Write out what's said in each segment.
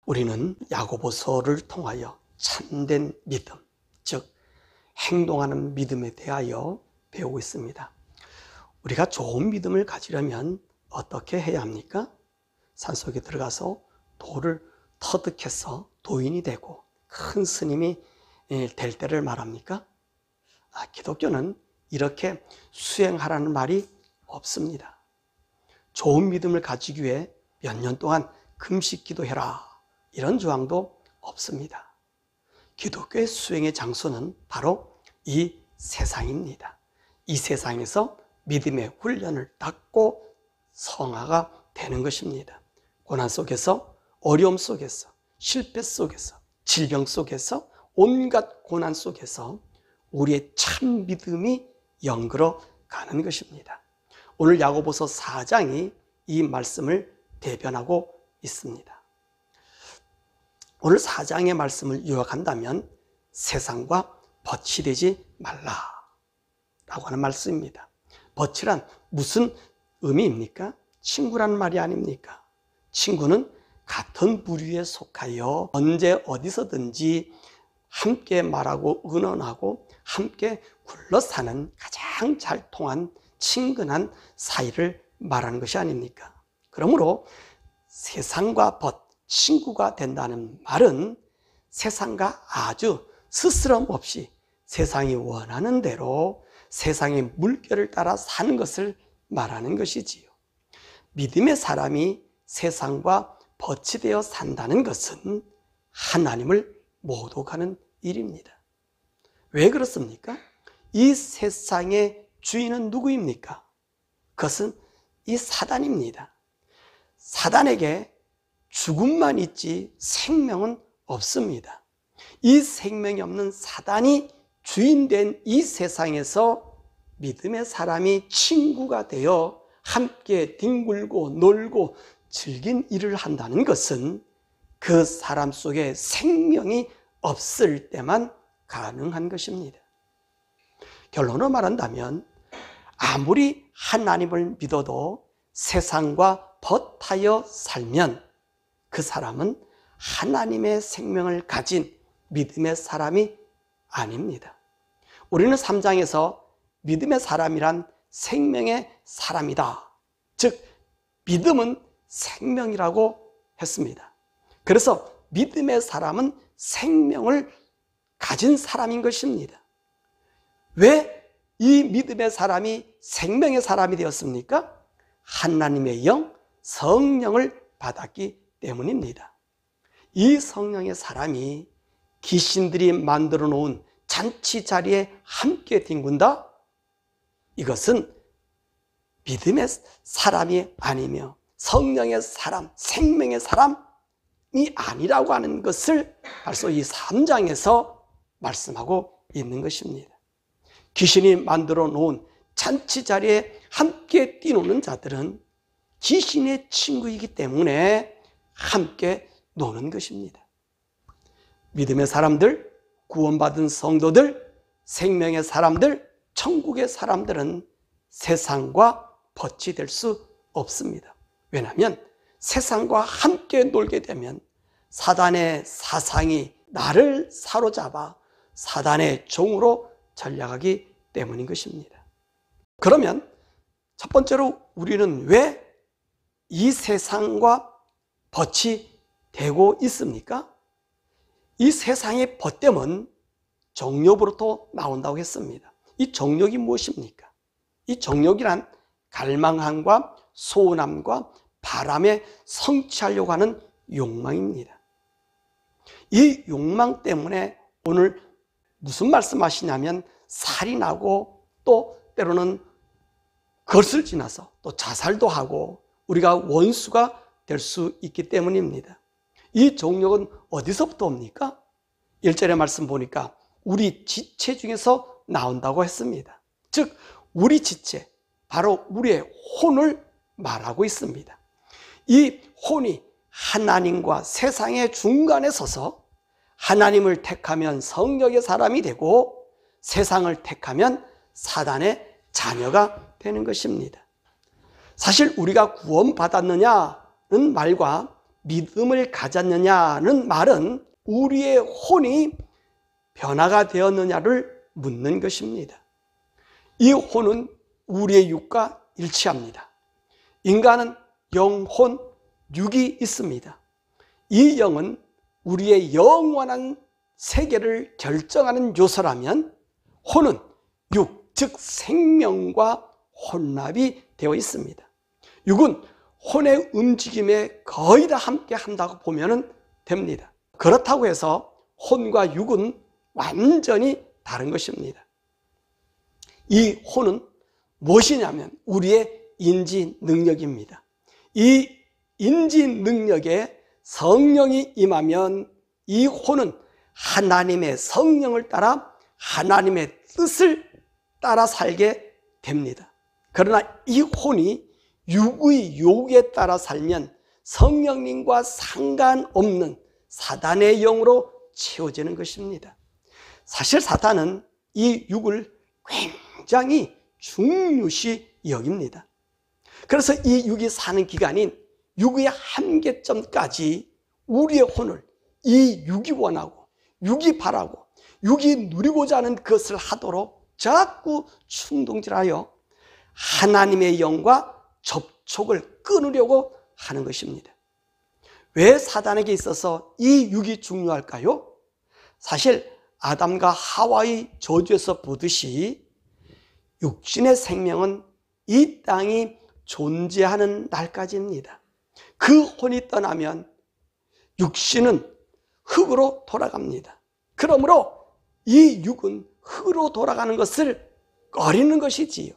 우리는 야고보서를 통하여 참된 믿음, 즉 행동하는 믿음에 대하여 배우고 있습니다. 우리가 좋은 믿음을 가지려면 어떻게 해야 합니까? 산속에 들어가서 돌을 터득해서 도인이 되고 큰 스님이 될 때를 말합니까? 기독교는 이렇게 수행하라는 말이 없습니다. 좋은 믿음을 가지기 위해 몇 년 동안 금식 기도해라, 이런 조항도 없습니다. 기독교의 수행의 장소는 바로 이 세상입니다. 이 세상에서 믿음의 훈련을 받고 성화가 되는 것입니다. 고난 속에서, 어려움 속에서, 실패 속에서, 질병 속에서, 온갖 고난 속에서 우리의 참 믿음이 연결어 가는 것입니다. 오늘 야고보서 4장이 이 말씀을 대변하고 있습니다. 오늘 4장의 말씀을 요약한다면 세상과 벗이 되지 말라라고 하는 말씀입니다. 벗이란 무슨 의미입니까? 친구라는 말이 아닙니까? 친구는 같은 부류에 속하여 언제 어디서든지 함께 말하고 의논하고 함께 굴러 사는 가장 잘 통한 친근한 사이를 말하는 것이 아닙니까? 그러므로 세상과 벗, 친구가 된다는 말은 세상과 아주 스스럼 없이 세상이 원하는 대로 세상의 물결을 따라 사는 것을 말하는 것이지요. 믿음의 사람이 세상과 벗이 되어 산다는 것은 하나님을 모독하는 일입니다. 왜 그렇습니까? 이 세상의 주인은 누구입니까? 그것은 이 사단입니다. 사단에게 죽음만 있지 생명은 없습니다. 이 생명이 없는 사단이 주인된 이 세상에서 믿음의 사람이 친구가 되어 함께 뒹굴고 놀고 즐긴 일을 한다는 것은 그 사람 속에 생명이 없을 때만 가능한 것입니다. 결론을 말한다면 아무리 하나님을 믿어도 세상과 벗하여 살면 그 사람은 하나님의 생명을 가진 믿음의 사람이 아닙니다. 우리는 3장에서 믿음의 사람이란 생명의 사람이다, 즉 믿음은 생명이라고 했습니다. 그래서 믿음의 사람은 생명을 가진 사람인 것입니다. 왜 이 믿음의 사람이 생명의 사람이 되었습니까? 하나님의 영, 성령을 받았기 때문입니다. 이 성령의 사람이 귀신들이 만들어 놓은 잔치 자리에 함께 뒹군다? 이것은 믿음의 사람이 아니며 성령의 사람, 생명의 사람이 아니라고 하는 것을 벌써 이 3장에서 말씀하고 있는 것입니다. 귀신이 만들어 놓은 잔치 자리에 함께 뛰노는 자들은 귀신의 친구이기 때문에 함께 노는 것입니다. 믿음의 사람들, 구원받은 성도들, 생명의 사람들, 천국의 사람들은 세상과 벗이 될 수 없습니다. 왜냐하면 세상과 함께 놀게 되면 사단의 사상이 나를 사로잡아 사단의 종으로 전락하기 때문인 것입니다. 그러면 첫 번째로 우리는 왜 이 세상과 벗이 되고 있습니까? 이 세상의 벗됨은 정욕으로부터 나온다고 했습니다. 이 정욕이 무엇입니까? 이 정욕이란 갈망함과 소원함과 바람에 성취하려고 하는 욕망입니다. 이 욕망 때문에 오늘 무슨 말씀하시냐면 살이 나고 또 때로는 것을 지나서 또 자살도 하고 우리가 원수가 될 수 있기 때문입니다. 이 정욕은 어디서부터 옵니까? 1절의 말씀 보니까 우리 지체 중에서 나온다고 했습니다. 즉 우리 지체, 바로 우리의 혼을 말하고 있습니다. 이 혼이 하나님과 세상의 중간에 서서 하나님을 택하면 성령의 사람이 되고 세상을 택하면 사단의 자녀가 되는 것입니다. 사실 우리가 구원받았느냐는 말과 믿음을 가졌느냐는 말은 우리의 혼이 변화가 되었느냐를 묻는 것입니다. 이 혼은 우리의 육과 일치합니다. 인간은 영혼, 육이 있습니다. 이 영은 우리의 영원한 세계를 결정하는 요소라면 혼은 육, 즉 생명과 혼합이 되어 있습니다. 육은 혼의 움직임에 거의 다 함께 한다고 보면 됩니다. 그렇다고 해서 혼과 육은 완전히 다른 것입니다. 이 혼은 무엇이냐면 우리의 인지 능력입니다. 이 인지 능력에 성령이 임하면 이 혼은 하나님의 성령을 따라 하나님의 뜻을 따라 살게 됩니다. 그러나 이 혼이 육의 요구에 따라 살면 성령님과 상관없는 사단의 영으로 채워지는 것입니다. 사실 사단은 이 육을 굉장히 중요시 여깁니다. 그래서 이 육이 사는 기간인 육의 한계점까지 우리의 혼을 이 육이 원하고 육이 바라고 육이 누리고자 하는 것을 하도록 자꾸 충동질하여 하나님의 영과 접촉을 끊으려고 하는 것입니다. 왜 사단에게 있어서 이 육이 중요할까요? 사실 아담과 하와의 저주에서 보듯이 육신의 생명은 이 땅이 존재하는 날까지입니다. 그 혼이 떠나면 육신은 흙으로 돌아갑니다. 그러므로 이 육은 흙으로 돌아가는 것을 꺼리는 것이지요.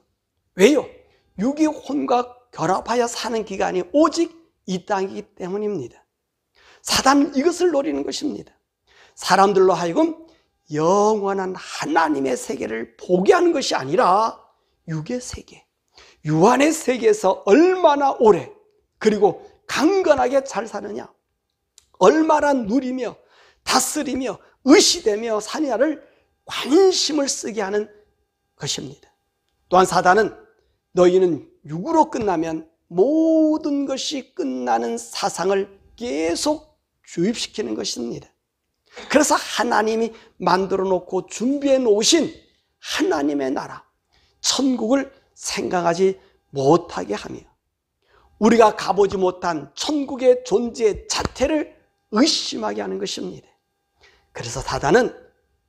왜요? 육이 혼과 결합하여 사는 기간이 오직 이 땅이기 때문입니다. 사단은 이것을 노리는 것입니다. 사람들로 하여금 영원한 하나님의 세계를 보게 하는 것이 아니라 육의 세계, 유한의 세계에서 얼마나 오래 그리고 강건하게 잘 사느냐, 얼마나 누리며 다스리며 의시되며 사느냐를 관심을 쓰게 하는 것입니다. 또한 사단은 너희는 육으로 끝나면 모든 것이 끝나는 사상을 계속 주입시키는 것입니다. 그래서 하나님이 만들어 놓고 준비해 놓으신 하나님의 나라, 천국을 생각하지 못하게 하며 우리가 가보지 못한 천국의 존재 자체를 의심하게 하는 것입니다. 그래서 사단은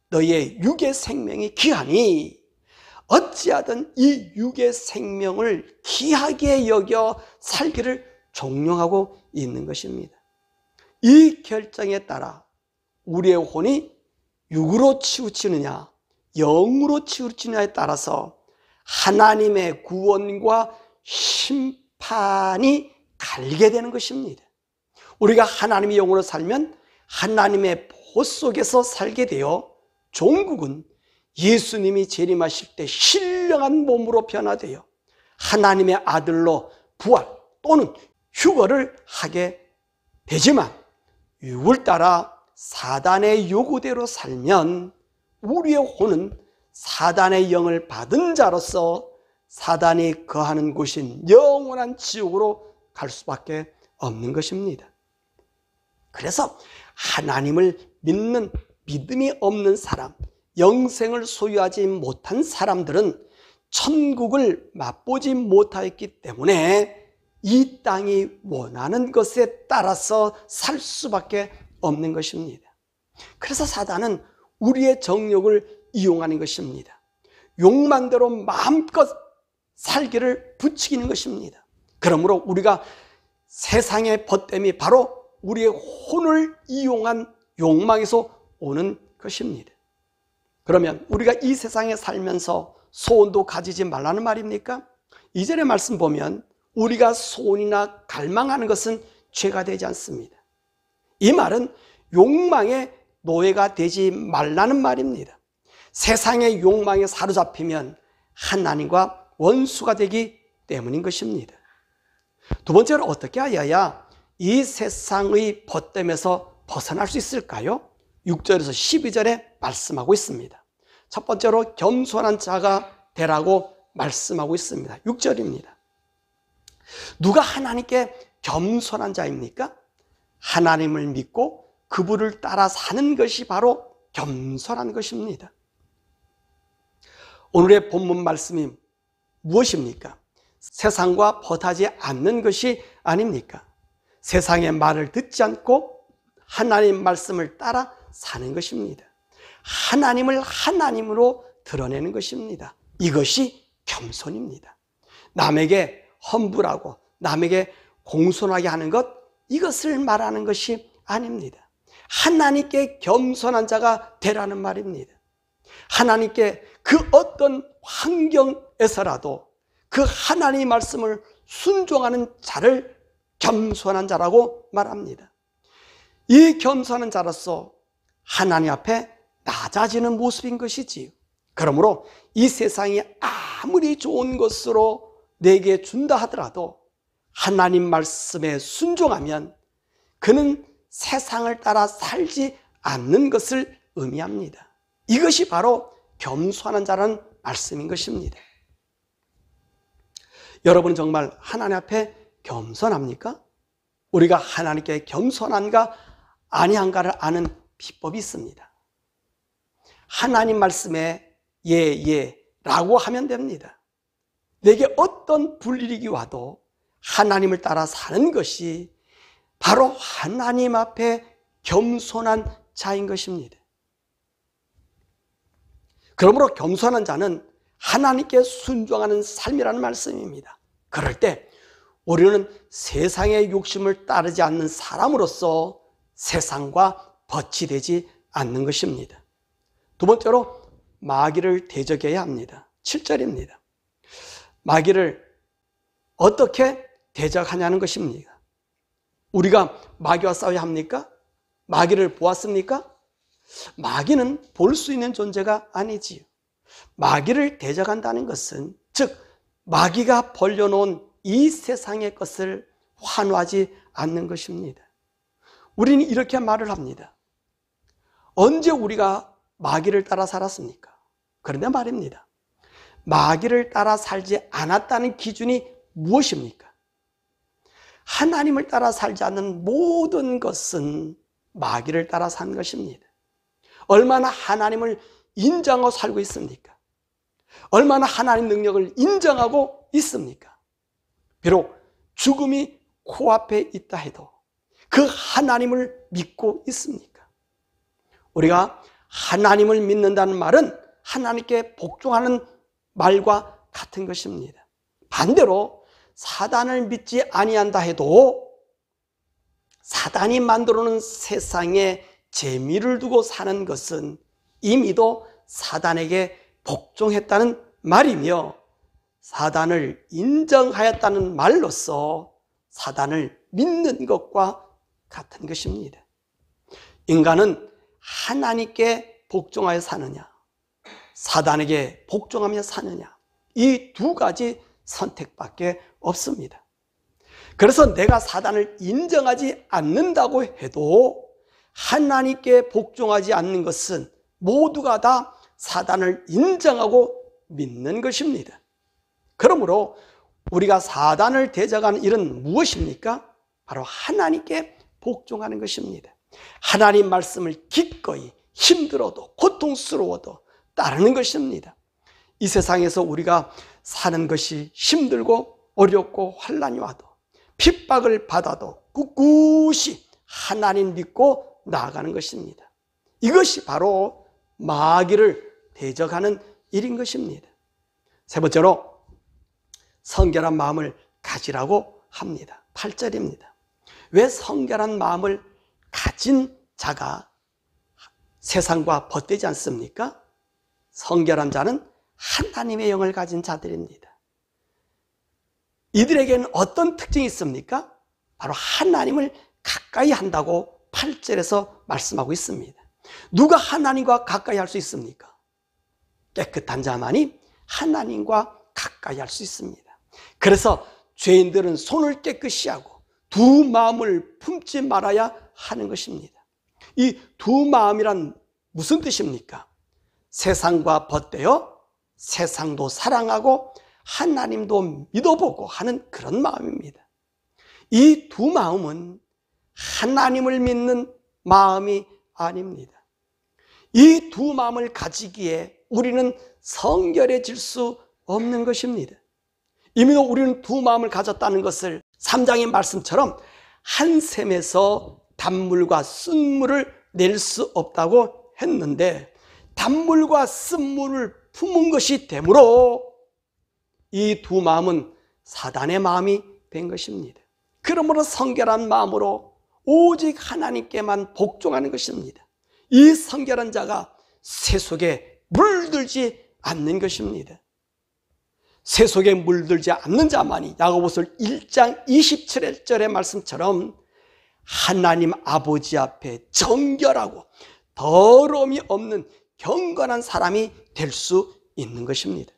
너희의 육의 생명이 귀하니 어찌하든 이 육의 생명을 귀하게 여겨 살기를 종용하고 있는 것입니다. 이 결정에 따라 우리의 혼이 육으로 치우치느냐 영으로 치우치느냐에 따라서 하나님의 구원과 심판이 갈게 되는 것입니다. 우리가 하나님의 영으로 살면 하나님의 보 속에서 살게 되어 종국은 예수님이 재림하실 때 신령한 몸으로 변화되어 하나님의 아들로 부활 또는 휴거를 하게 되지만 육을 따라 사단의 요구대로 살면 우리의 혼은 사단의 영을 받은 자로서 사단이 거하는 곳인 영원한 지옥으로 갈 수밖에 없는 것입니다. 그래서 하나님을 믿는 믿음이 없는 사람, 영생을 소유하지 못한 사람들은 천국을 맛보지 못하였기 때문에 이 땅이 원하는 것에 따라서 살 수밖에 없는 것입니다. 그래서 사단은 우리의 정욕을 이용하는 것입니다. 욕망대로 마음껏 살기를 부추기는 것입니다. 그러므로 우리가 세상의 벗됨이 바로 우리의 혼을 이용한 욕망에서 오는 것입니다. 그러면 우리가 이 세상에 살면서 소원도 가지지 말라는 말입니까? 이전의 말씀 보면 우리가 소원이나 갈망하는 것은 죄가 되지 않습니다. 이 말은 욕망의 노예가 되지 말라는 말입니다. 세상의 욕망에 사로잡히면 하나님과 원수가 되기 때문인 것입니다. 두 번째로 어떻게 하여야 이 세상의 벗됨에서 벗어날 수 있을까요? 6절에서 12절에 말씀하고 있습니다. 첫 번째로 겸손한 자가 되라고 말씀하고 있습니다. 6절입니다. 누가 하나님께 겸손한 자입니까? 하나님을 믿고 그분을 따라 사는 것이 바로 겸손한 것입니다. 오늘의 본문 말씀이 무엇입니까? 세상과 벗하지 않는 것이 아닙니까? 세상의 말을 듣지 않고 하나님 말씀을 따라 사는 것입니다. 하나님을 하나님으로 드러내는 것입니다. 이것이 겸손입니다. 남에게 험불하고 남에게 공손하게 하는 것, 이것을 말하는 것이 아닙니다. 하나님께 겸손한 자가 되라는 말입니다. 하나님께 그 어떤 환경에서라도 그 하나님의 말씀을 순종하는 자를 겸손한 자라고 말합니다. 이 겸손한 자로서 하나님 앞에 낮아지는 모습인 것이지요. 그러므로 이 세상이 아무리 좋은 것으로 내게 준다 하더라도 하나님 말씀에 순종하면 그는 세상을 따라 살지 않는 것을 의미합니다. 이것이 바로 겸손한 자라는 말씀인 것입니다. 여러분 정말 하나님 앞에 겸손합니까? 우리가 하나님께 겸손한가 아니한가를 아는 비법이 있습니다. 하나님 말씀에 예라고 하면 됩니다. 내게 어떤 불이익이 와도 하나님을 따라 사는 것이 바로 하나님 앞에 겸손한 자인 것입니다. 그러므로 겸손한 자는 하나님께 순종하는 삶이라는 말씀입니다. 그럴 때 우리는 세상의 욕심을 따르지 않는 사람으로서 세상과 벗이 되지 않는 것입니다. 두 번째로 마귀를 대적해야 합니다. 7절입니다. 마귀를 어떻게 대적하냐는 것입니다. 우리가 마귀와 싸워야 합니까? 마귀를 보았습니까? 마귀는 볼 수 있는 존재가 아니지요. 마귀를 대적한다는 것은 즉 마귀가 벌려놓은 이 세상의 것을 환호하지 않는 것입니다. 우리는 이렇게 말을 합니다. 언제 우리가 마귀를 따라 살았습니까? 그런데 말입니다. 마귀를 따라 살지 않았다는 기준이 무엇입니까? 하나님을 따라 살지 않는 모든 것은 마귀를 따라 산 것입니다. 얼마나 하나님을 인정하고 살고 있습니까? 얼마나 하나님 능력을 인정하고 있습니까? 비록 죽음이 코앞에 있다 해도 그 하나님을 믿고 있습니까? 우리가 하나님을 믿는다는 말은 하나님께 복종하는 말과 같은 것입니다. 반대로 사단을 믿지 아니한다 해도 사단이 만들어놓은 세상에 재미를 두고 사는 것은 이미도 사단에게 복종했다는 말이며 사단을 인정하였다는 말로서 사단을 믿는 것과 같은 것입니다. 인간은 하나님께 복종하여 사느냐 사단에게 복종하며 사느냐 이 두 가지 선택밖에 없습니다. 그래서 내가 사단을 인정하지 않는다고 해도 하나님께 복종하지 않는 것은 모두가 다 사단을 인정하고 믿는 것입니다. 그러므로 우리가 사단을 대적하는 일은 무엇입니까? 바로 하나님께 복종하는 것입니다. 하나님 말씀을 기꺼이 힘들어도 고통스러워도 따르는 것입니다. 이 세상에서 우리가 사는 것이 힘들고 어렵고 환난이 와도 핍박을 받아도 꿋꿋이 하나님 믿고 나아가는 것입니다. 이것이 바로 마귀를 대적하는 일인 것입니다. 세 번째로 성결한 마음을 가지라고 합니다. 8절입니다. 왜 성결한 마음을 가진 자가 세상과 벗되지 않습니까? 성결한 자는 하나님의 영을 가진 자들입니다. 이들에게는 어떤 특징이 있습니까? 바로 하나님을 가까이 한다고 8절에서 말씀하고 있습니다. 누가 하나님과 가까이 할 수 있습니까? 깨끗한 자만이 하나님과 가까이 할 수 있습니다. 그래서 죄인들은 손을 깨끗이 하고 두 마음을 품지 말아야 하는 것입니다. 이 두 마음이란 무슨 뜻입니까? 세상과 벗되어 세상도 사랑하고 하나님도 믿어보고 하는 그런 마음입니다. 이 두 마음은 하나님을 믿는 마음이 아닙니다. 이 두 마음을 가지기에 우리는 성결해질 수 없는 것입니다. 이미도 우리는 두 마음을 가졌다는 것을 3장의 말씀처럼 한 샘에서 단물과 쓴물을 낼 수 없다고 했는데, 단물과 쓴물을 품은 것이 되므로 이 두 마음은 사단의 마음이 된 것입니다. 그러므로 성결한 마음으로 오직 하나님께만 복종하는 것입니다. 이 성결한 자가 세속에 물들지 않는 것입니다. 세속에 물들지 않는 자만이 야고보서 1장 27절의 말씀처럼 하나님 아버지 앞에 정결하고 더러움이 없는 경건한 사람이 될 수 있는 것입니다.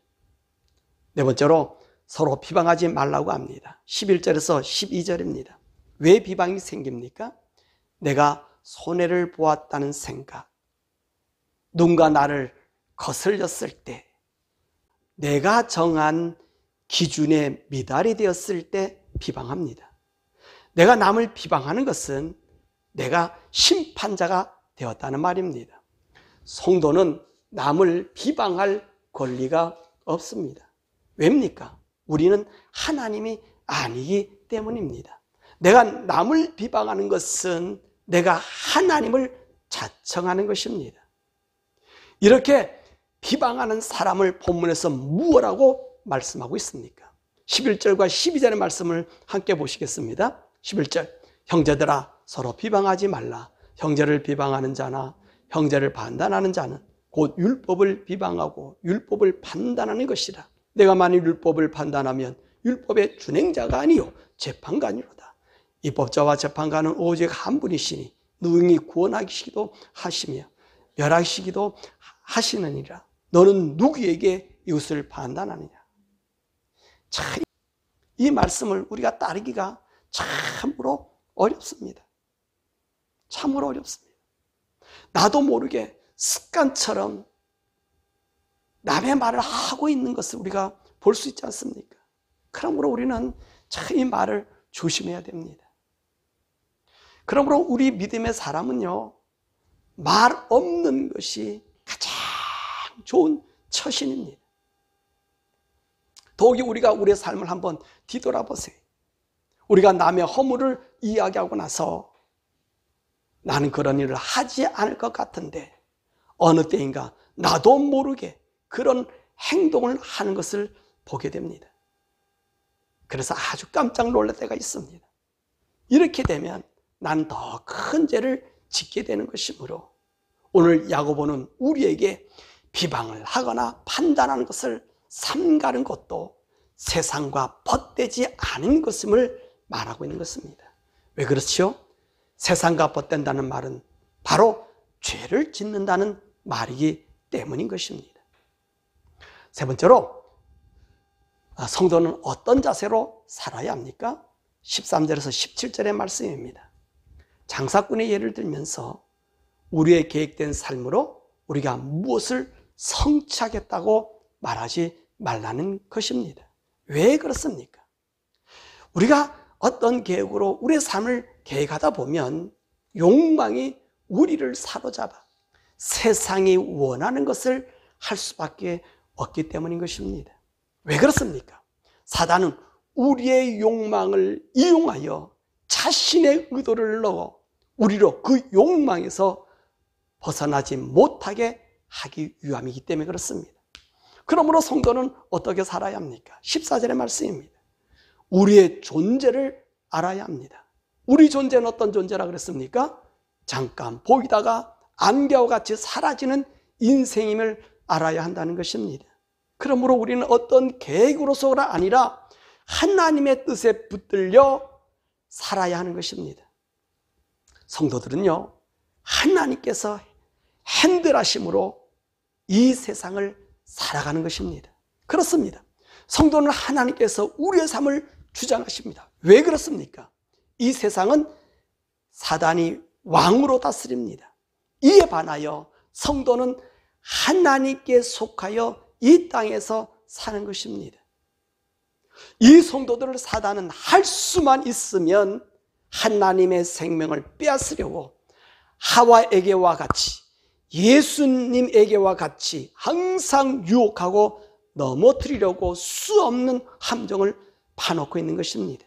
네 번째로 서로 비방하지 말라고 합니다. 11절에서 12절입니다. 왜 비방이 생깁니까? 내가 손해를 보았다는 생각, 누군가 나를 거슬렸을 때, 내가 정한 기준에 미달이 되었을 때 비방합니다. 내가 남을 비방하는 것은 내가 심판자가 되었다는 말입니다. 성도는 남을 비방할 권리가 없습니다. 왜입니까? 우리는 하나님이 아니기 때문입니다. 내가 남을 비방하는 것은 내가 하나님을 자청하는 것입니다. 이렇게 비방하는 사람을 본문에서 무엇라고 말씀하고 있습니까? 11절과 12절의 말씀을 함께 보시겠습니다. 11절, 형제들아 서로 비방하지 말라. 형제를 비방하는 자나 형제를 판단하는 자는 곧 율법을 비방하고 율법을 판단하는 것이라. 내가 만일 율법을 판단하면 율법의 준행자가 아니요 재판관이로다. 입법자와 재판관은 오직 한 분이시니 능히 구원하시기도 하시며 멸하시기도 하시느니라. 너는 누구에게 이웃을 판단하느냐? 참, 이 말씀을 우리가 따르기가 참으로 어렵습니다. 참으로 어렵습니다. 나도 모르게 습관처럼 남의 말을 하고 있는 것을 우리가 볼 수 있지 않습니까? 그러므로 우리는 참 이 말을 조심해야 됩니다. 그러므로 우리 믿음의 사람은요, 말 없는 것이 가장 좋은 처신입니다. 더욱이 우리가 우리의 삶을 한번 뒤돌아보세요. 우리가 남의 허물을 이야기하고 나서 나는 그런 일을 하지 않을 것 같은데 어느 때인가 나도 모르게 그런 행동을 하는 것을 보게 됩니다. 그래서 아주 깜짝 놀랄 때가 있습니다. 이렇게 되면 난 더 큰 죄를 짓게 되는 것이므로 오늘 야고보는 우리에게 비방을 하거나 판단하는 것을 삼가는 것도 세상과 벗되지 않은 것임을 말하고 있는 것입니다. 왜 그렇지요? 세상과 벗된다는 말은 바로 죄를 짓는다는 말이기 때문인 것입니다. 세 번째로 성도는 어떤 자세로 살아야 합니까? 13절에서 17절의 말씀입니다. 장사꾼의 예를 들면서 우리의 계획된 삶으로 우리가 무엇을 성취하겠다고 말하지 말라는 것입니다. 왜 그렇습니까? 우리가 어떤 계획으로 우리의 삶을 계획하다 보면 욕망이 우리를 사로잡아 세상이 원하는 것을 할 수밖에 없기 때문인 것입니다. 왜 그렇습니까? 사단은 우리의 욕망을 이용하여 자신의 의도를 넣어 우리로 그 욕망에서 벗어나지 못하게 하기 위함이기 때문에 그렇습니다. 그러므로 성도는 어떻게 살아야 합니까? 14절의 말씀입니다. 우리의 존재를 알아야 합니다. 우리 존재는 어떤 존재라 그랬습니까? 잠깐 보이다가 안개와 같이 사라지는 인생임을 알아야 한다는 것입니다. 그러므로 우리는 어떤 계획으로서가 아니라 하나님의 뜻에 붙들려 살아야 하는 것입니다. 성도들은요, 하나님께서 핸들하심으로 이 세상을 살아가는 것입니다. 그렇습니다. 성도는 하나님께서 우리의 삶을 주장하십니다. 왜 그렇습니까? 이 세상은 사단이 왕으로 다스립니다. 이에 반하여 성도는 하나님께 속하여 이 땅에서 사는 것입니다. 이 성도들을 사단은 할 수만 있으면 하나님의 생명을 빼앗으려고 하와에게와 같이, 예수님에게와 같이 항상 유혹하고 넘어뜨리려고 수없는 함정을 파놓고 있는 것입니다.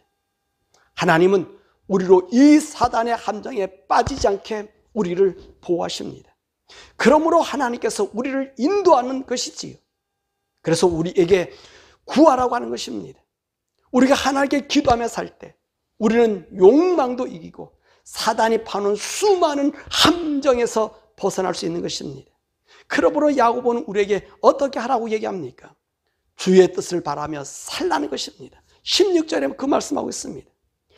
하나님은 우리로 이 사단의 함정에 빠지지 않게 우리를 보호하십니다. 그러므로 하나님께서 우리를 인도하는 것이지요. 그래서 우리에게 구하라고 하는 것입니다. 우리가 하나님께 기도하며 살 때 우리는 욕망도 이기고 사단이 파는 수많은 함정에서 벗어날 수 있는 것입니다. 그러므로 야고보는 우리에게 어떻게 하라고 얘기합니까? 주의 뜻을 바라며 살라는 것입니다. 16절에 그 말씀하고 있습니다.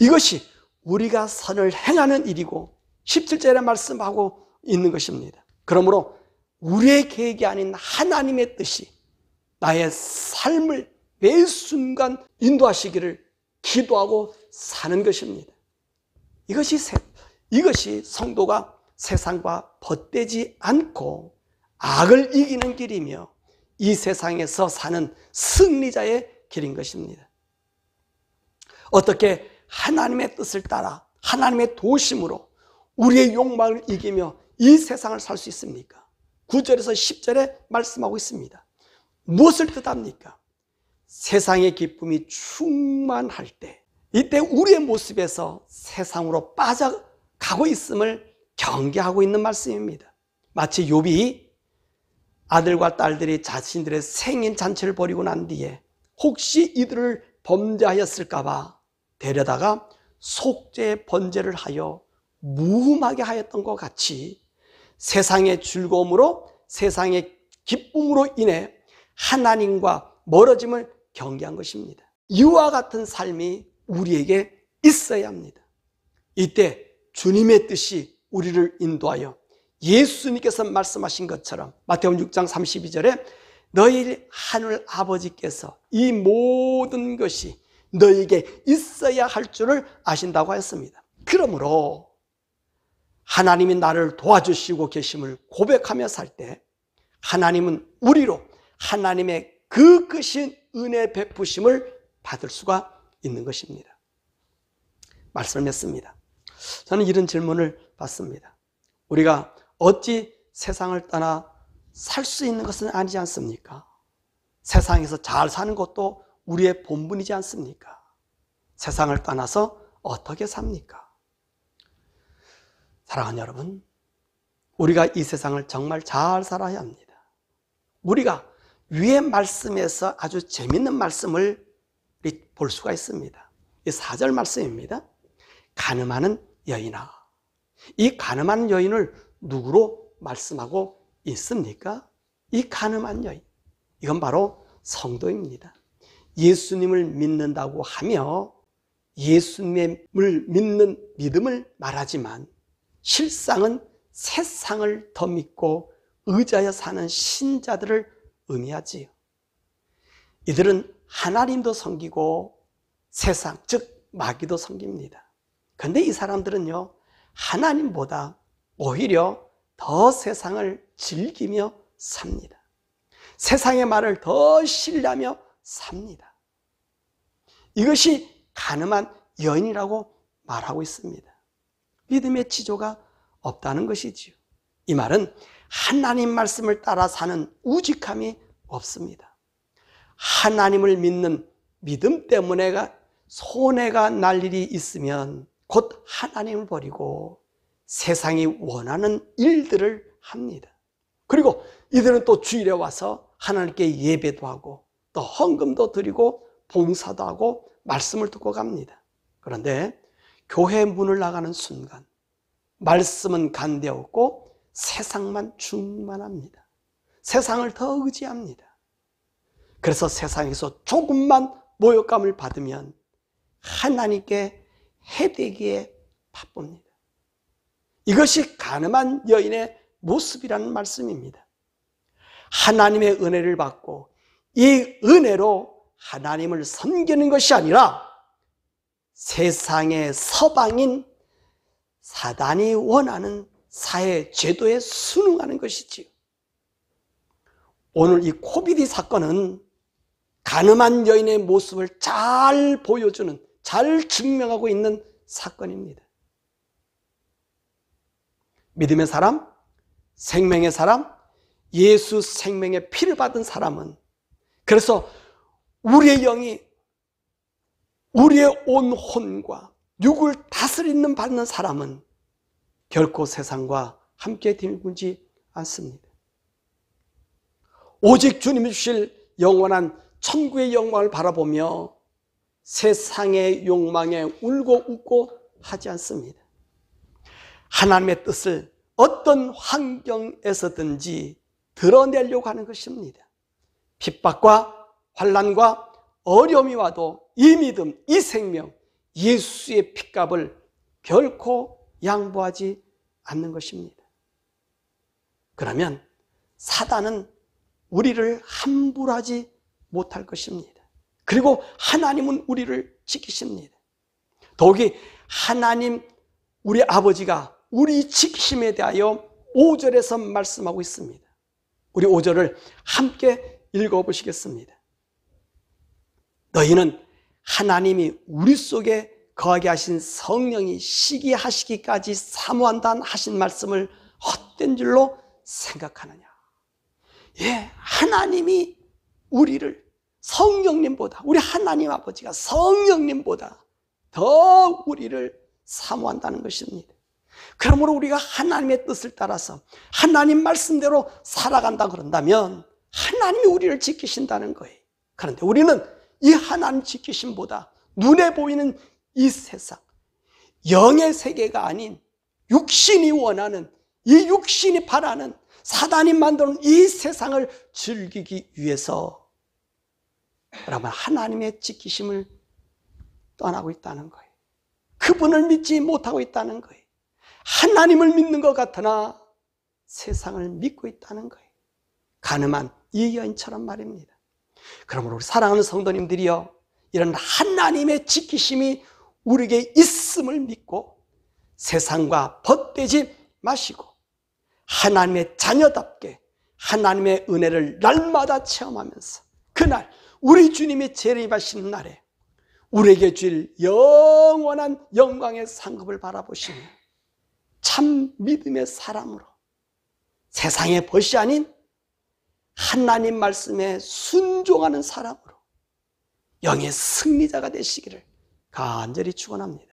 이것이 우리가 선을 행하는 일이고 17절에 말씀하고 있는 것입니다. 그러므로 우리의 계획이 아닌 하나님의 뜻이 나의 삶을 매 순간 인도하시기를 기도하고 사는 것입니다. 이것이 성도가 세상과 벗되지 않고 악을 이기는 길이며 이 세상에서 사는 승리자의 길인 것입니다. 어떻게 하나님의 뜻을 따라 하나님의 도심으로 우리의 욕망을 이기며 이 세상을 살 수 있습니까? 9절에서 10절에 말씀하고 있습니다. 무엇을 뜻합니까? 세상의 기쁨이 충만할 때, 이때 우리의 모습에서 세상으로 빠져가고 있음을 경계하고 있는 말씀입니다. 마치 욥이 아들과 딸들이 자신들의 생인 잔치를 벌이고 난 뒤에 혹시 이들을 범죄하였을까 봐 데려다가 속죄의 번제를 하여 무음하게 하였던 것 같이 세상의 즐거움으로, 세상의 기쁨으로 인해 하나님과 멀어짐을 경계한 것입니다. 이와 같은 삶이 우리에게 있어야 합니다. 이때 주님의 뜻이 우리를 인도하여 예수님께서 말씀하신 것처럼 마태복음 6장 32절에 너희 하늘 아버지께서 이 모든 것이 너에게 있어야 할 줄을 아신다고 하였습니다. 그러므로 하나님이 나를 도와주시고 계심을 고백하며 살 때 하나님은 우리로 하나님의 그 크신 은혜 베푸심을 받을 수가 있는 것입니다. 말씀을 맺습니다. 저는 이런 질문을 받습니다. 우리가 어찌 세상을 떠나 살 수 있는 것은 아니지 않습니까? 세상에서 잘 사는 것도 우리의 본분이지 않습니까? 세상을 떠나서 어떻게 삽니까? 사랑하는 여러분, 우리가 이 세상을 정말 잘 살아야 합니다. 우리가 위의 말씀에서 아주 재밌는 말씀을 볼 수가 있습니다. 이 4절 말씀입니다. 가늠하는 여인아. 이 가늠한 여인을 누구로 말씀하고 있습니까? 이 가늠한 여인, 이건 바로 성도입니다. 예수님을 믿는다고 하며 예수님을 믿는 믿음을 말하지만 실상은 세상을 더 믿고 의지하여 사는 신자들을 의미하지요. 이들은 하나님도 섬기고 세상, 즉 마귀도 섬깁니다. 그런데 이 사람들은요, 하나님보다 오히려 더 세상을 즐기며 삽니다. 세상의 말을 더 신뢰하며 삽니다. 이것이 가늠한 여인이라고 말하고 있습니다. 믿음의 지조가 없다는 것이지요. 이 말은 하나님 말씀을 따라 사는 우직함이 없습니다. 하나님을 믿는 믿음 때문에 손해가 날 일이 있으면 곧 하나님을 버리고 세상이 원하는 일들을 합니다. 그리고 이들은 또 주일에 와서 하나님께 예배도 하고 또 헌금도 드리고 봉사도 하고 말씀을 듣고 갑니다. 그런데 교회 문을 나가는 순간 말씀은 간대없고 세상만 충만합니다. 세상을 더 의지합니다. 그래서 세상에서 조금만 모욕감을 받으면 하나님께 해대기에 바쁩니다. 이것이 가늠한 여인의 모습이라는 말씀입니다. 하나님의 은혜를 받고 이 은혜로 하나님을 섬기는 것이 아니라 세상의 서방인 사단이 원하는 사회 제도에 순응하는 것이지요. 오늘 이 코비드 사건은 가늠한 여인의 모습을 잘 보여주는, 잘 증명하고 있는 사건입니다. 믿음의 사람, 생명의 사람, 예수 생명의 피를 받은 사람은, 그래서 우리의 영이 우리의 온 혼과 육을 다스리는 받는 사람은 결코 세상과 함께 들구지 않습니다. 오직 주님이 주실 영원한 천국의 영광을 바라보며 세상의 욕망에 울고 웃고 하지 않습니다. 하나님의 뜻을 어떤 환경에서든지 드러내려고 하는 것입니다. 핍박과 환난과 어려움이 와도 이 믿음, 이 생명, 예수의 핏값을 결코 양보하지 않는 것입니다. 그러면 사단은 우리를 함부로 하지 못할 것입니다. 그리고 하나님은 우리를 지키십니다. 더욱이 하나님 우리 아버지가 우리 지키심에 대하여 5절에서 말씀하고 있습니다. 우리 5절을 함께 읽어보시겠습니다. 너희는 하나님이 우리 속에 거하게 하신 성령이 시기하시기까지 사모한다는 하신 말씀을 헛된 줄로 생각하느냐. 예, 하나님이 우리를 성령님보다, 우리 하나님 아버지가 성령님보다 더 우리를 사모한다는 것입니다. 그러므로 우리가 하나님의 뜻을 따라서 하나님 말씀대로 살아간다 그런다면 하나님이 우리를 지키신다는 거예요. 그런데 우리는 이 하나님 지키심보다 눈에 보이는 이 세상, 영의 세계가 아닌 육신이 원하는, 이 육신이 바라는, 사단이 만드는 이 세상을 즐기기 위해서 여러분 하나님의 지키심을 떠나고 있다는 거예요. 그분을 믿지 못하고 있다는 거예요. 하나님을 믿는 것 같으나 세상을 믿고 있다는 거예요. 가늠한 이 여인처럼 말입니다. 그러므로 우리 사랑하는 성도님들이여, 이런 하나님의 지키심이 우리에게 있음을 믿고 세상과 벗되지 마시고 하나님의 자녀답게 하나님의 은혜를 날마다 체험하면서 그날 우리 주님이 재림하시는 날에 우리에게 줄 영원한 영광의 상급을 바라보시며 참 믿음의 사람으로 세상의 벗이 아닌 하나님 말씀에 순종하는 사람으로 영의 승리자가 되시기를 간절히 축원합니다.